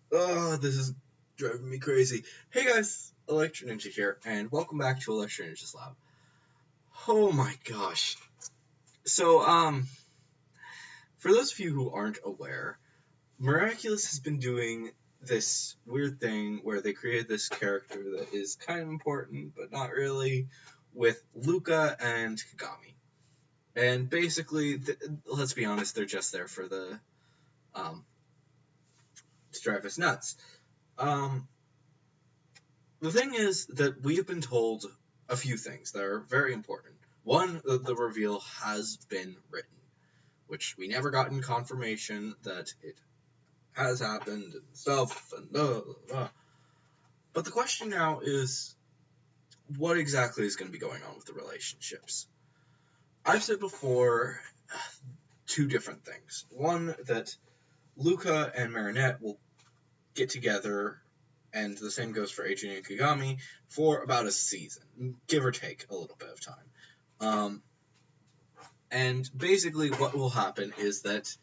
Oh, this is driving me crazy. Hey guys, Electro Ninja here, and welcome back to Electro Ninja's Lab. Oh my gosh. So, for those of you who aren't aware, Miraculous has been doing this weird thing where they created this character that is kind of important, but not really, with Luca and Kagami. And basically, let's be honest, they're just there for um, to drive us nuts. Um, The thing is that we have been told a few things that are very important. One, that the reveal has been written, which we never gotten confirmation that it has happened and stuff, and blah, blah, blah. But the question now is, what exactly is going to be going on with the relationships? I've said before two different things. One, that Luca and Marinette will get together, and the same goes for Adrian and Kagami, for about a season, give or take a little bit of time. And basically, what will happen is that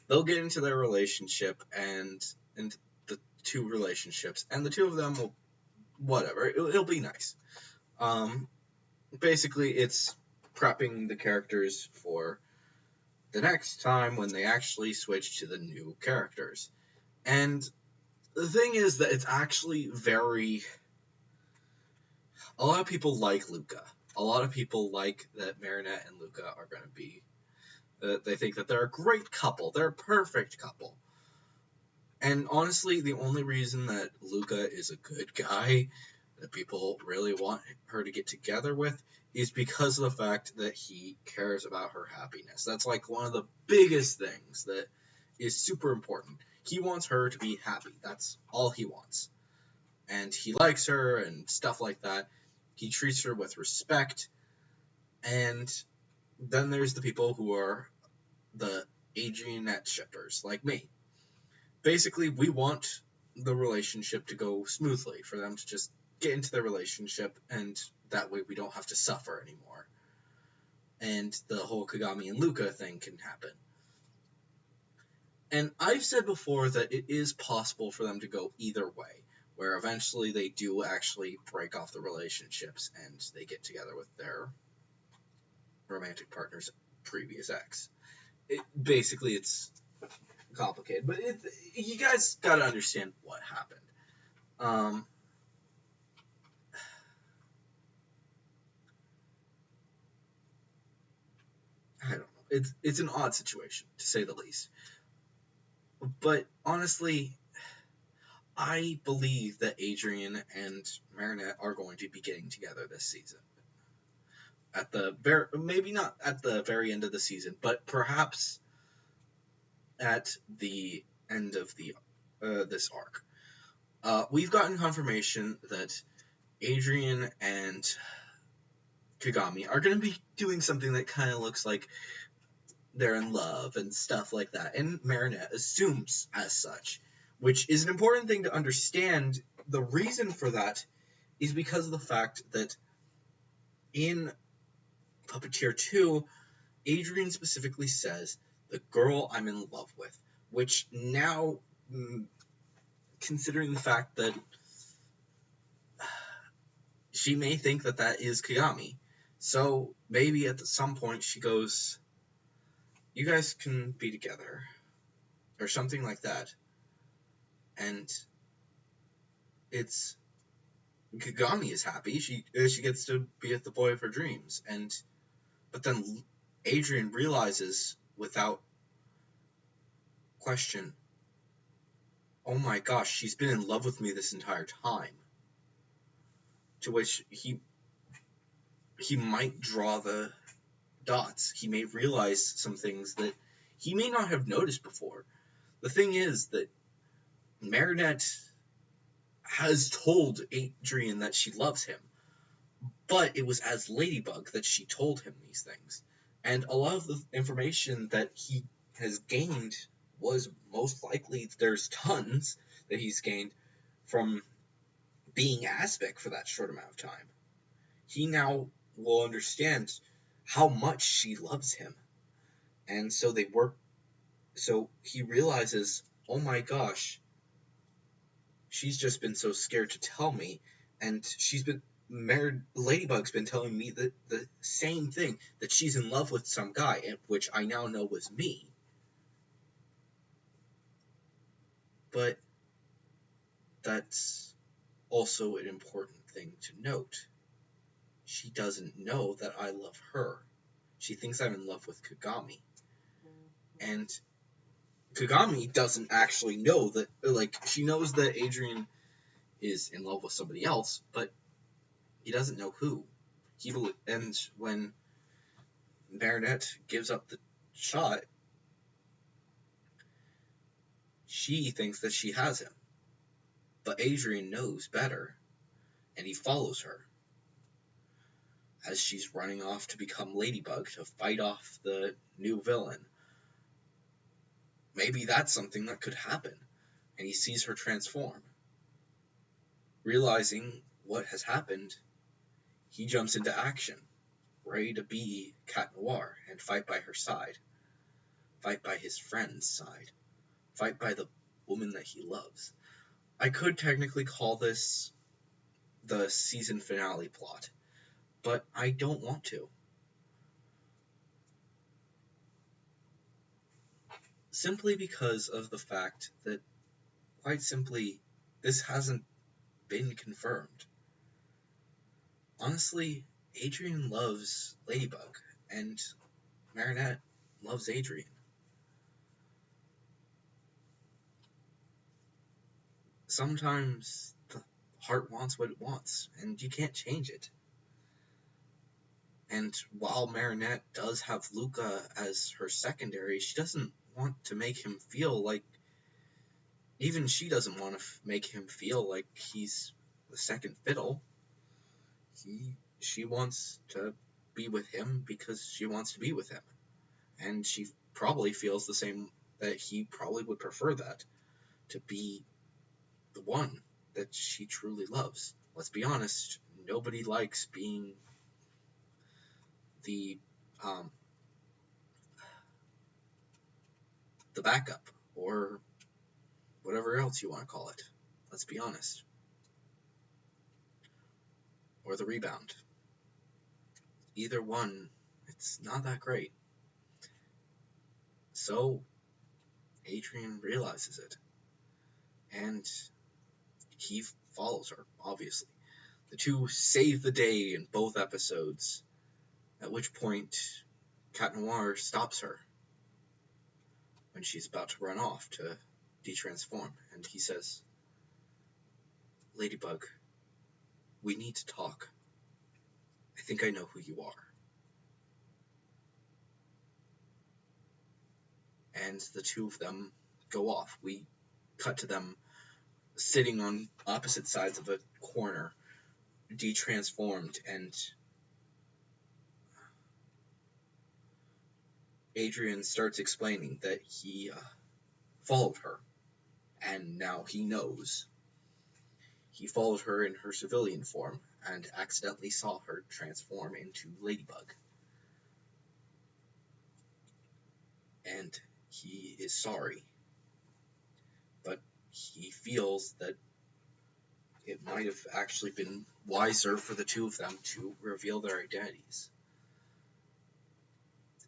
they'll get into their relationship and the two relationships, and the two of them will whatever. It'll be nice. Basically, it's prepping the characters for the next time when they actually switch to the new characters. And the thing is that it's actually very. A lot of people like Luca. A lot of people like that Marinette and Luca are going to be. They think that they're a great couple. They're a perfect couple. And honestly, the only reason that Luca is a good guy that people really want her to get together with is because of the fact that he cares about her happiness. That's like one of the biggest things that is super important. He wants her to be happy. That's all he wants. And he likes her and stuff like that. He treats her with respect. And then there's the people who are the Adrianette shippers, like me. Basically, we want the relationship to go smoothly, for them to just get into their relationship, and that way we don't have to suffer anymore. And the whole Kagami and Luca thing can happen. And I've said before that it is possible for them to go either way, where eventually they do actually break off the relationships and they get together with their romantic partner's previous ex. Basically, it's complicated, but you guys gotta understand what happened. I don't know. It's an odd situation, to say the least. But honestly, I believe that Adrian and Marinette are going to be getting together this season. At the maybe not at the very end of the season, but perhaps at the end of the this arc. We've gotten confirmation that Adrian and Kagami are going to be doing something that kind of looks like they're in love and stuff like that, and Marinette assumes as such, which is an important thing to understand. The reason for that is because of the fact that in Puppeteer 2, Adrian specifically says, the girl I'm in love with, which now, considering the fact that she may think that that is Kagami, so maybe at some point she goes, you guys can be together, or something like that. And it's Kagami is happy. She gets to be with the boy of her dreams, but then Adrian realizes without question, oh my gosh, she's been in love with me this entire time. To which he might draw the dots. He may realize some things that he may not have noticed before. The thing is that Marinette has told Adrian that she loves him, but it was as Ladybug that she told him these things. And a lot of the information that he has gained was most likely, there's tons that he's gained from being Aspic for that short amount of time. He now will understand how much she loves him. And so they work. So he realizes, oh my gosh, she's just been so scared to tell me, and Ladybug's been telling me the same thing, that she's in love with some guy, which I now know was me. But that's also an important thing to note. She doesn't know that I love her. She thinks I'm in love with Kagami. And Kagami doesn't actually know that, like, she knows that Adrien is in love with somebody else, but he doesn't know who. And when Marinette gives up the shot, she thinks that she has him. But Adrien knows better, and he follows her as she's running off to become Ladybug to fight off the new villain. Maybe that's something that could happen, and he sees her transform. Realizing what has happened, he jumps into action, ready to be Cat Noir and fight by her side, fight by his friend's side, fight by the woman that he loves. I could technically call this the season finale plot, but I don't want to. Simply because of the fact that, quite simply, this hasn't been confirmed. Honestly, Adrien loves Ladybug, and Marinette loves Adrien. Sometimes the heart wants what it wants, and you can't change it. And while Marinette does have Luca as her secondary, she doesn't want to make him feel like, even she doesn't want to make him feel like he's the second fiddle. She wants to be with him because she wants to be with him. And she probably feels the same, that he probably would prefer that, to be the one that she truly loves. Let's be honest, nobody likes being the backup, or whatever else you want to call it. Let's be honest. Or the rebound. Either one, it's not that great. So, Adrien realizes it. And he follows her, obviously. The two save the day in both episodes, at which point Cat Noir stops her when she's about to run off to detransform, and he says, "Ladybug, we need to talk. I think I know who you are." And the two of them go off. We cut to them sitting on opposite sides of a corner, detransformed, and Adrien starts explaining that he followed her, and now he knows. He followed her in her civilian form and accidentally saw her transform into Ladybug. And he is sorry, but he feels that it might have actually been wiser for the two of them to reveal their identities.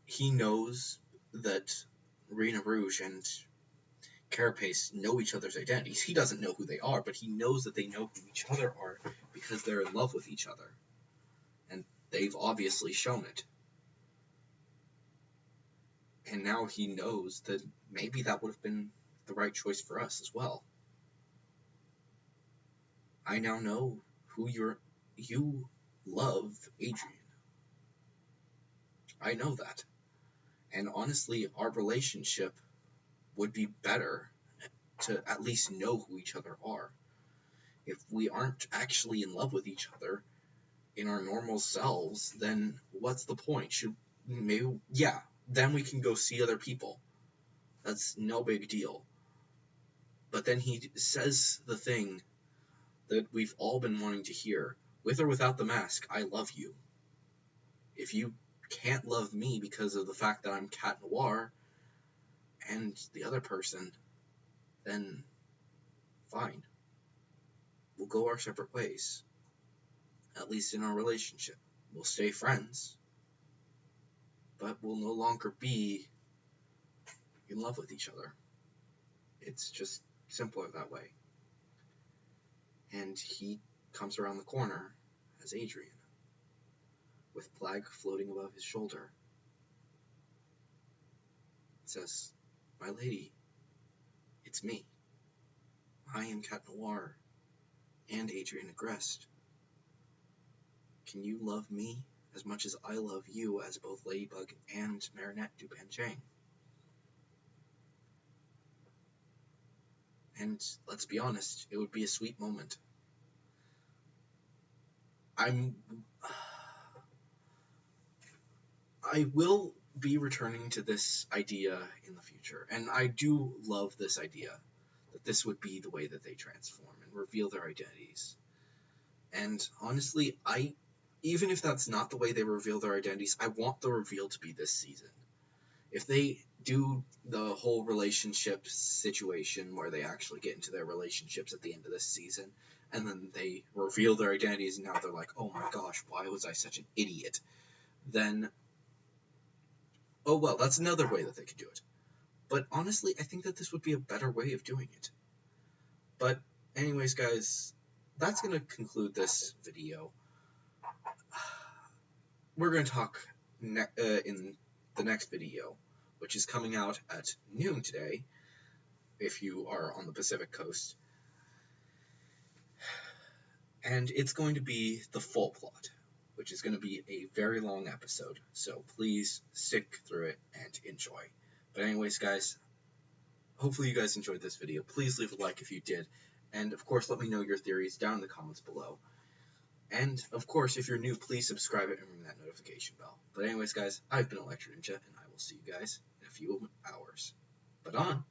He knows that Reina Rouge and Carapace know each other's identities. He doesn't know who they are, but he knows that they know who each other are because they're in love with each other. And they've obviously shown it. And now he knows that maybe that would have been the right choice for us as well. I now know who you love Adrien. I know that. And honestly, our relationship would be better to at least know who each other are. If we aren't actually in love with each other in our normal selves, then what's the point? Then we can go see other people. That's no big deal. But then he says the thing that we've all been wanting to hear. With or without the mask, I love you. If you can't love me because of the fact that I'm Cat Noir and the other person, then fine. we'll go our separate ways. At least in our relationship. We'll stay friends, but we'll no longer be in love with each other. It's just simpler that way. And he comes around the corner as Adrian, with Plagg floating above his shoulder. It says, "My lady, it's me. I am Cat Noir and Adrian Agreste. Can you love me as much as I love you as both Ladybug and Marinette Dupain-Cheng?" And let's be honest, it would be a sweet moment. I will be returning to this idea in the future, and I do love this idea, that this would be the way that they transform and reveal their identities. And honestly, even if that's not the way they reveal their identities, I want the reveal to be this season. If they do the whole relationship situation where they actually get into their relationships at the end of this season, and then they reveal their identities, and now they're like, oh my gosh, why was I such an idiot? Then, oh well, that's another way that they could do it. But honestly, I think that this would be a better way of doing it. But anyways, guys, that's going to conclude this video. We're going to talk in the next video, which is coming out at noon today, if you are on the Pacific Coast. And it's going to be the full plot, which is going to be a very long episode, so please stick through it and enjoy. But anyways, guys, hopefully you guys enjoyed this video. Please leave a like if you did, and of course let me know your theories down in the comments below. And of course, if you're new, please subscribe and ring that notification bell. But anyways, guys, I've been Electro Ninja, and I will see you guys in a few hours. But on!